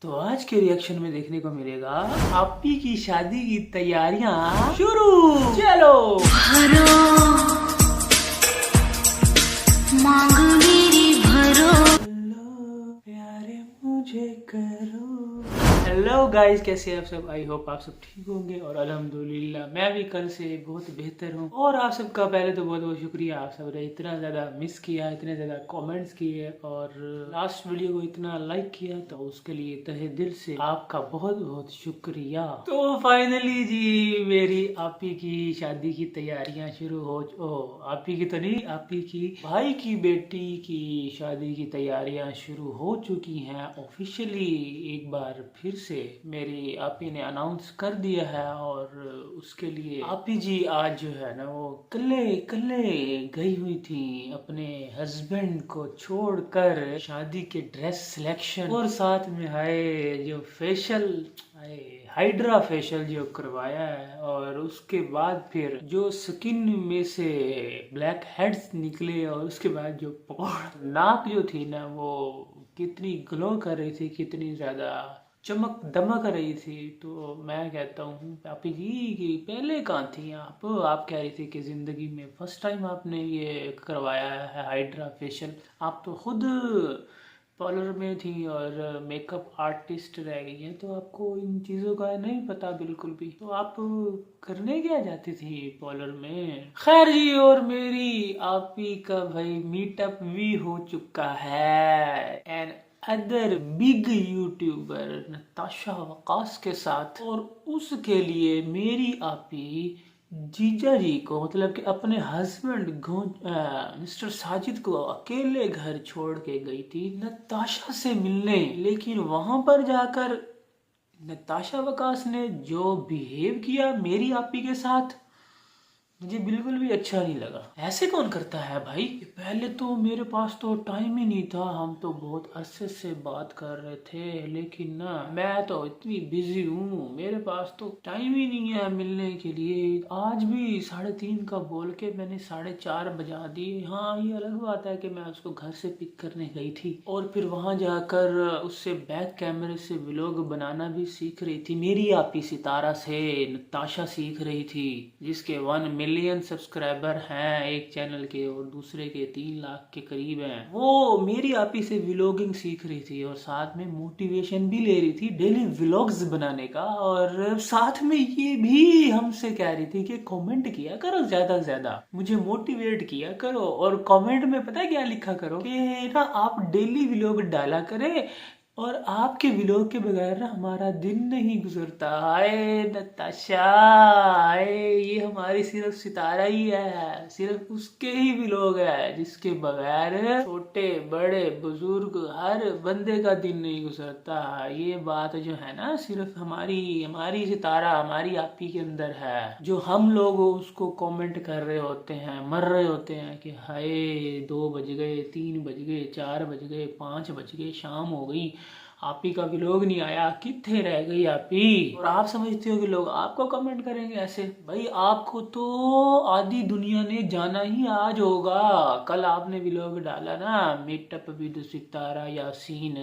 तो आज के रिएक्शन में देखने को मिलेगा आपी की शादी की तैयारियां शुरू। चलो भरो मांग मेरी भरो। हेलो प्यारे मुझे करो। हेलो गाइस, कैसे आप सब? आई होप आप सब ठीक होंगे और अल्हम्दुलिल्लाह मैं भी कल से बहुत बेहतर हूँ। और आप सबका पहले तो बहुत बहुत शुक्रिया, आप सब ने इतना ज़्यादा मिस किया, इतने ज़्यादा कमेंट्स किए और लास्ट वीडियो को इतना लाइक किया, तो उसके लिए तहे दिल से आपका बहुत बहुत शुक्रिया। तो फाइनली जी मेरी आपी की शादी की तैयारियां शुरू हो आपी की तो नहीं, आपी की भाई की बेटी की शादी की तैयारियां शुरू हो चुकी हैं ऑफिशियली। एक बार फिर से मेरी आपी ने अनाउंस कर दिया है और उसके लिए आपी जी आज जो है ना वो कल्ले कल्ले गई हुई थी अपने हस्बैंड को छोड़कर शादी के ड्रेस सिलेक्शन, और साथ में हाय जो फेशियल, हाइड्रा फेशियल जो करवाया है, और उसके बाद फिर जो स्किन में से ब्लैक हेड्स निकले, और उसके बाद जो नाक जो थी ना वो कितनी ग्लो कर रही थी, कितनी ज्यादा चमक दमक रही थी। तो मैं कहता हूँ आपी जी कि पहले कहाँ थी आप कह रही थी कि जिंदगी में फर्स्ट टाइम आपने ये करवाया है हाइड्रा फेशियल। आप तो खुद पार्लर में थी और मेकअप आर्टिस्ट रह गई हैं, तो आपको इन चीज़ों का नहीं पता बिल्कुल भी। तो आप करने क्या जाती थी पार्लर में? खैर जी, और मेरी आपी का भाई मीटअप भी हो चुका है and other big YouTuber Natasha Waqas के साथ, और उसके लिए मेरी आपी जीजा जी को मतलब कि अपने हस्बैंड मिस्टर साजिद को अकेले घर छोड़ के गई थी नताशा से मिलने। लेकिन वहां पर जाकर नताशा वकास ने जो बिहेव किया मेरी आपी के साथ, मुझे बिल्कुल भी अच्छा नहीं लगा। ऐसे कौन करता है भाई? पहले तो मेरे पास तो टाइम ही नहीं था, हम तो बहुत अरसे से बात कर रहे थे, लेकिन ना मैं तो इतनी बिजी हूँ, मेरे पास तो टाइम ही नहीं है मिलने के लिए। आज भी 3:30 का बोल के मैंने 4:30 बजा दिए। हाँ, ये अलग बात है कि मैं उसको घर से पिक करने गई थी और फिर वहां जाकर उससे बैक कैमरे से व्लॉग बनाना भी सीख रही थी। मेरी आपी सितारा से नताशा सीख रही थी, जिसके 1 मिलियन सब्सक्राइबर हैं एक चैनल के और दूसरे के 3 लाख के करीब हैं। वो मेरी आपी से व्लॉगिंग सीख रही थी और साथ में मोटिवेशन भी ले रही थी डेली व्लॉग्स बनाने का, और साथ में ये भी हमसे कह रही थी कि कमेंट किया करो, ज्यादा से ज्यादा मुझे मोटिवेट किया करो, और कमेंट में पता है क्या लिखा करो कि ना आप डेली व्लॉग डाला करें, और आपके व्लॉग के बगैर ना हमारा दिन नहीं गुजरता। हाय नताशा, हाय, ये हमारी सिर्फ सितारा ही है, सिर्फ उसके ही व्लॉग है जिसके बगैर छोटे बड़े बुजुर्ग हर बंदे का दिन नहीं गुजरता। ये बात जो है ना सिर्फ हमारी हमारी सितारा हमारी आपी के अंदर है, जो हम लोग उसको कमेंट कर रहे होते हैं, मर रहे होते हैं कि हाय 2 बज गए, 3 बज गए, 4 बज गए, 5 बज गए, शाम हो गई, आपी का व्लॉग नहीं आया, कितने रह गई आपी? और आप समझते हो कि लोग आपको कमेंट करेंगे ऐसे? भाई आपको तो आधी दुनिया ने जाना ही आज होगा। कल आपने व्लॉग डाला ना मीटअप विद सितारा यासीन,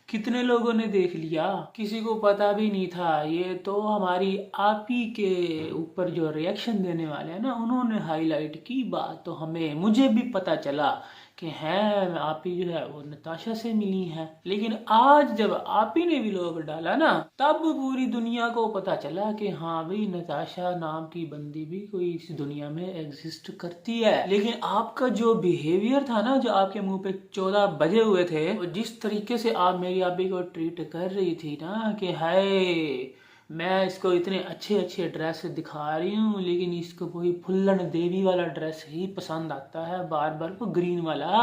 कितने लोगों ने देख लिया? किसी को पता भी नहीं था। ये तो हमारी आपी के ऊपर जो रिएक्शन देने वाले हैं ना, उन्होंने हाईलाइट की बात, तो मुझे भी पता चला कि हैं आपी जो है वो नताशा से मिली है। लेकिन आज जब आपी ने व्लॉग डाला ना, तब पूरी दुनिया को पता चला कि हाँ भाई नताशा नाम की बंदी भी कोई इस दुनिया में एग्जिस्ट करती है। लेकिन आपका जो बिहेवियर था ना, जो आपके मुंह पे 14 बजे हुए थे, और जिस तरीके से आप मेरी आपी को ट्रीट कर रही थी ना कि हाय मैं इसको इतने अच्छे अच्छे ड्रेस दिखा रही हूँ, लेकिन इसको वही फुल्लन देवी वाला ड्रेस ही पसंद आता है, बार बार वो ग्रीन वाला।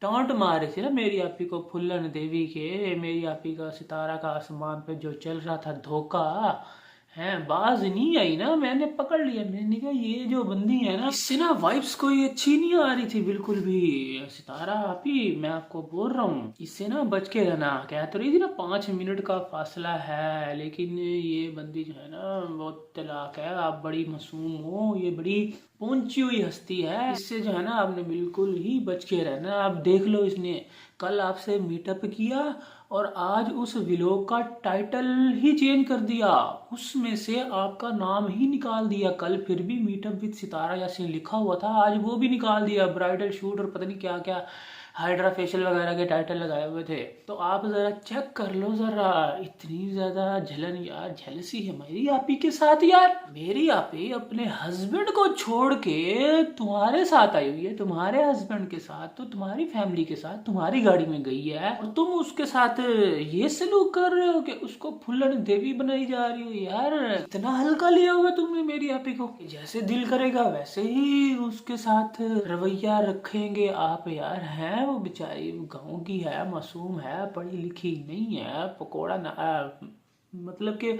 टॉन्ट मार रही थी ना मेरी आपी को फुल्लन देवी के, मेरी आपी का सितारा का आसमान पे जो चल रहा था धोखा है, बाज नहीं आई ना, मैंने पकड़ लिया। मैंने कहा ये जो बंदी है ना, इससे ना वाइब्स कोई अच्छी नहीं आ रही थी बिल्कुल भी। सितारा आपी मैं आपको बोल रहा हूँ, इससे ना बच के रहना। कह तो रही थी ना 5 मिनट का फासला है, लेकिन ये बंदी जो है ना बहुत तलाक है। आप बड़ी मासूम हो, ये बड़ी पहुंची हुई हस्ती है, इससे जो है ना आपने बिल्कुल ही बच के रहना। आप देख लो इसने कल आपसे मीटअप किया और आज उस व्लॉग का टाइटल ही चेंज कर दिया, उसमें से आपका नाम ही निकाल दिया। कल फिर भी मीटअप विद सितारा यासीन लिखा हुआ था, आज वो भी निकाल दिया। ब्राइडल शूट और पता नहीं क्या क्या हाइड्रा फेशियल वगैरह के टाइटल लगाए हुए थे। तो आप ज़रा चेक कर लो ज़रा, इतनी ज़्यादा जलन यार, जेलसी है मेरी आपी के साथ यार। मेरी आपी अपने हस्बैंड को छोड़ के तुम्हारे साथ आई हुई है, तुम्हारे हस्बैंड के साथ, तो तुम्हारी फैमिली के साथ तुम्हारी गाड़ी में गई है और तुम उसके साथ ये सलूक कर रहे हो कि उसको फुल्लन देवी बनाई जा रही हो यार। इतना हल्का लिया हुआ तुमने मेरी आपी को, जैसे दिल करेगा वैसे ही उसके साथ रवैया रखेंगे आप यार। हैं वो बेचारी गाँव की है, मासूम है, पढ़ी लिखी नहीं है, पकोड़ा ना मतलब कि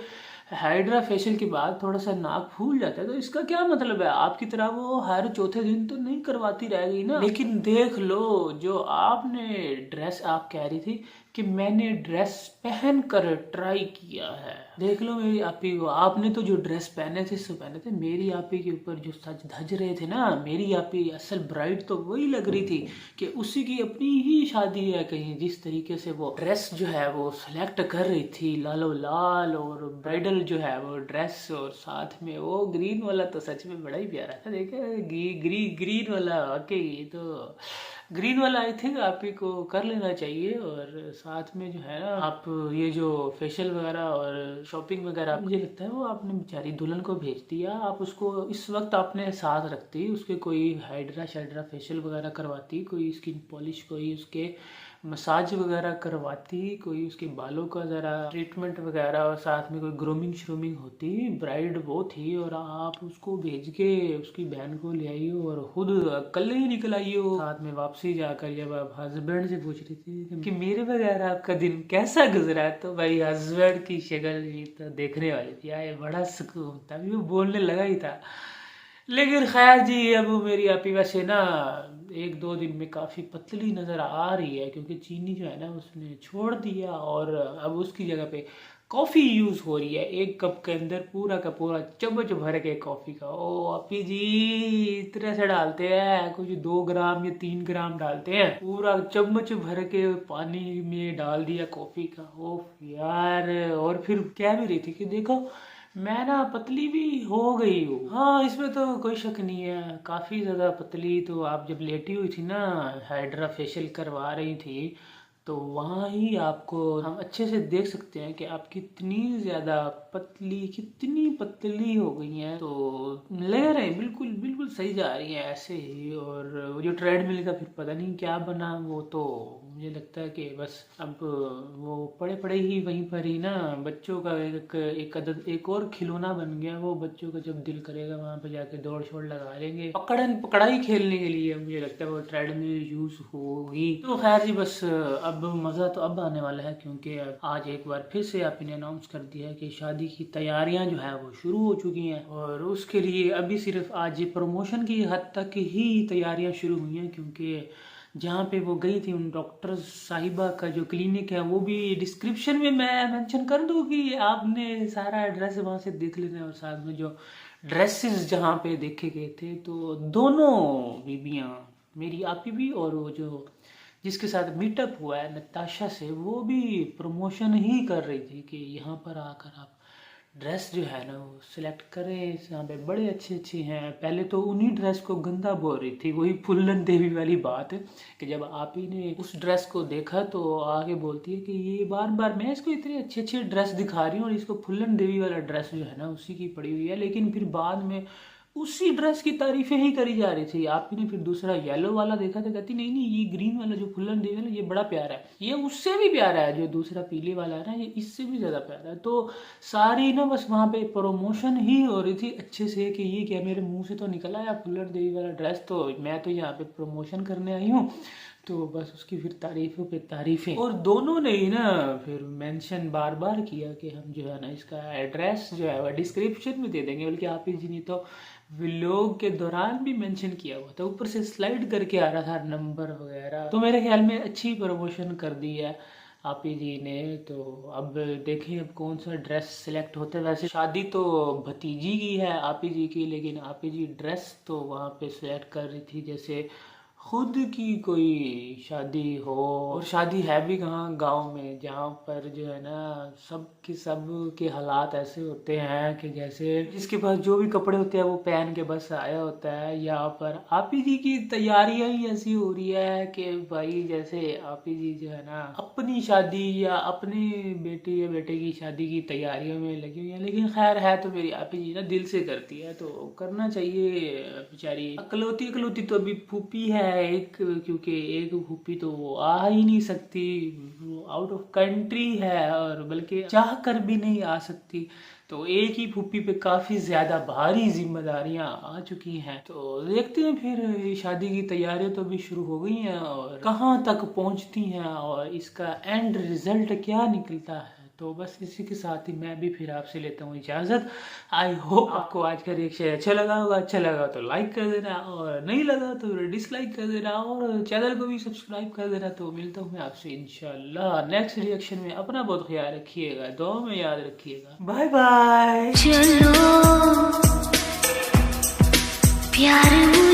हाइड्रा फेशियल के बाद थोड़ा सा नाक फूल जाता है, तो इसका क्या मतलब है? आपकी तरह वो हर चौथे दिन तो नहीं करवाती रहेगी ना। लेकिन देख लो, जो आपने ड्रेस आप कह रही थी कि मैंने ड्रेस पहन कर ट्राई किया है, देख लो मेरी आपी को। आपने तो जो ड्रेस पहने थे सो पहने थे, मेरी आपी के ऊपर जो सज धज रहे थे ना, मेरी आपी असल ब्राइड तो वही लग रही थी कि उसी की अपनी ही शादी है कहीं। जिस तरीके से वो ड्रेस जो है वो सिलेक्ट कर रही थी, लालो लाल और ब्राइडल जो है वो ड्रेस, और साथ में वो ग्रीन वाला तो सच में बड़ा ही प्यारा था। देखे ग्रीन वाला, वाकई ये तो ग्रीन वाला आई थिंक आप ही को कर लेना चाहिए। और साथ में जो है ना, आप ये जो फेशियल वगैरह और शॉपिंग वगैरह, मुझे लगता है वो आपने बेचारी दुल्हन को भेज दिया। आप उसको इस वक्त आपने साथ रखती, उसके कोई हाइड्रा शाइड्रा फेशियल वगैरह करवाती, कोई स्किन पॉलिश, कोई उसके मसाज वगैरह करवाती, कोई उसके बालों का ज़रा ट्रीटमेंट वगैरह, और साथ में कोई ग्रूमिंग श्रूमिंग होती। ब्राइड वो थी और आप उसको भेज के उसकी बहन को ले आई हो और खुद कल ही निकल आई हो। साथ में वापसी जाकर जब आप हस्बैंड से पूछ रही थी कि मेरे बगैर आपका दिन कैसा गुजरा, तो भाई हस्बैंड की शक्ल भी तो देखने वाली थी यार, बड़ा सुकून था, अभी वो बोलने लगा ही था। लेकिन खैर जी, अब मेरी आपी वैसे ना 1-2 दिन में काफ़ी पतली नज़र आ रही है, क्योंकि चीनी जो है ना उसने छोड़ दिया और अब उसकी जगह पे कॉफ़ी यूज़ हो रही है। 1 कप के अंदर पूरा का पूरा चम्मच भर के कॉफ़ी का। ओ आपी जी, इतने से डालते हैं, कुछ 2 ग्राम या 3 ग्राम डालते हैं, पूरा चम्मच भर के पानी में डाल दिया कॉफ़ी का। ओह यार, और फिर कह भी रही थी कि देखो मैं ना पतली भी हो गई हूँ। हाँ, इसमें तो कोई शक नहीं है, काफ़ी ज़्यादा पतली। तो आप जब लेटी हुई थी ना, हाइड्रा फेशियल करवा रही थी, तो वहाँ ही आपको हम अच्छे से देख सकते हैं कि आप कितनी ज़्यादा पतली, कितनी पतली हो गई हैं। तो लग रहे हैं बिल्कुल बिल्कुल सही जा रही हैं ऐसे ही। और वो जो ट्रेडमिल का फिर पता नहीं क्या बना, वो तो मुझे लगता है कि बस अब वो पड़े पड़े ही वहीं पर ही ना, बच्चों का एक और खिलौना बन गया। वो बच्चों का जब दिल करेगा वहाँ पे जाके दौड़ शोड़ लगा लेंगे, पकड़न पकड़ाई खेलने के लिए। मुझे लगता है वो ट्रेडमिल यूज होगी। तो खैर जी, बस अब मज़ा तो अब आने वाला है, क्योंकि आज एक बार फिर से आप ने अनाउंस कर दिया है कि शादी की तैयारियां जो है वो शुरू हो चुकी हैं। और उसके लिए अभी सिर्फ आज प्रमोशन की हद तक ही तैयारियां शुरू हुई हैं, क्योंकि जहाँ पे वो गई थी उन डॉक्टर साहिबा का जो क्लिनिक है, वो भी डिस्क्रिप्शन में मैं मेंशन कर दूँ कि आपने सारा एड्रेस वहाँ से देख लेना है। और साथ में जो ड्रेसेस जहाँ पे देखे गए थे, तो दोनों बीबियाँ, मेरी आपी भी और वो जो जिसके साथ मीटअप हुआ है नताशा से, वो भी प्रमोशन ही कर रही थी कि यहाँ पर आकर आप ड्रेस जो है ना वो सिलेक्ट करें, यहाँ पे बड़े अच्छे अच्छे हैं। पहले तो उन्हीं ड्रेस को गंदा बोल रही थी, वही फुल्लन देवी वाली बात है कि जब आप ही ने उस ड्रेस को देखा तो आगे बोलती है कि ये बार बार मैं इसको इतनी अच्छी अच्छी ड्रेस दिखा रही हूँ और इसको फुल्लन देवी वाला ड्रेस जो है ना उसी की पड़ी हुई है। लेकिन फिर बाद में उसी ड्रेस की तारीफें ही करी जा रही थी। आप ही ने फिर दूसरा येलो वाला देखा तो कहती नहीं नहीं, ये ग्रीन वाला जो फुल्लन देवी वाला ये बड़ा प्यारा है, ये उससे भी प्यारा है, जो दूसरा पीले वाला है ना ये इससे भी ज़्यादा प्यारा है। तो सारी ना बस वहाँ पे प्रमोशन ही हो रही थी अच्छे से कि ये क्या मेरे मुंह से तो निकला है फुल्लन देवी वाला ड्रेस, तो मैं तो यहाँ पे प्रमोशन करने आई हूँ। तो बस उसकी फिर तारीफों पे तारीफें। और दोनों ने ही ना फिर मेंशन बार बार किया कि हम जो है ना इसका एड्रेस जो है वह डिस्क्रिप्शन में दे देंगे, बल्कि आप ही जी ने तो व्लॉग के दौरान भी मेंशन किया हुआ था, ऊपर से स्लाइड करके आ रहा था नंबर वगैरह। तो मेरे ख्याल में अच्छी प्रमोशन कर दी है आप ही जी ने। तो अब देखें अब कौन सा ड्रेस सिलेक्ट होता है। वैसे शादी तो भतीजी की है आप ही जी की, लेकिन आप ही जी ड्रेस तो वहाँ पे सिलेक्ट कर रही थी जैसे खुद की कोई शादी हो, और शादी है भी कहाँ, गांव में, जहाँ पर जो है ना सब के हालात ऐसे होते हैं कि जैसे जिसके पास जो भी कपड़े होते हैं वो पहन के बस आया होता है। यहाँ पर आपी जी की तैयारियां ही ऐसी हो रही है कि भाई जैसे आपी जी जो है ना अपनी शादी या अपनी बेटी या बेटे की शादी की तैयारियों में लगी हुई है। लेकिन खैर है तो मेरी आपी जी ना दिल से करती है तो करना चाहिए। बेचारी अकलौती तो अभी फूफी है एक, क्योंकि एक फूफी तो वो आ ही नहीं सकती, वो आउट ऑफ कंट्री है और बल्कि चाह कर भी नहीं आ सकती। तो एक ही फूफी पे काफ़ी ज़्यादा भारी जिम्मेदारियां आ चुकी हैं। तो देखते हैं फिर शादी की तैयारियां तो भी शुरू हो गई हैं और कहाँ तक पहुंचती हैं और इसका एंड रिजल्ट क्या निकलता है। तो बस इसी के साथ ही मैं भी फिर आपसे लेता हूँ इजाज़त। आई होप आपको आज का रिएक्शन अच्छा लगा होगा। अच्छा लगा तो लाइक कर देना और नहीं लगा तो डिसलाइक कर देना और चैनल को भी सब्सक्राइब कर देना। तो मिलता हूँ मैं आपसे इंशाल्लाह नेक्स्ट रिएक्शन में। अपना बहुत ख्याल रखिएगा, दुआ में याद रखिएगा। Bye bye. चलो प्यार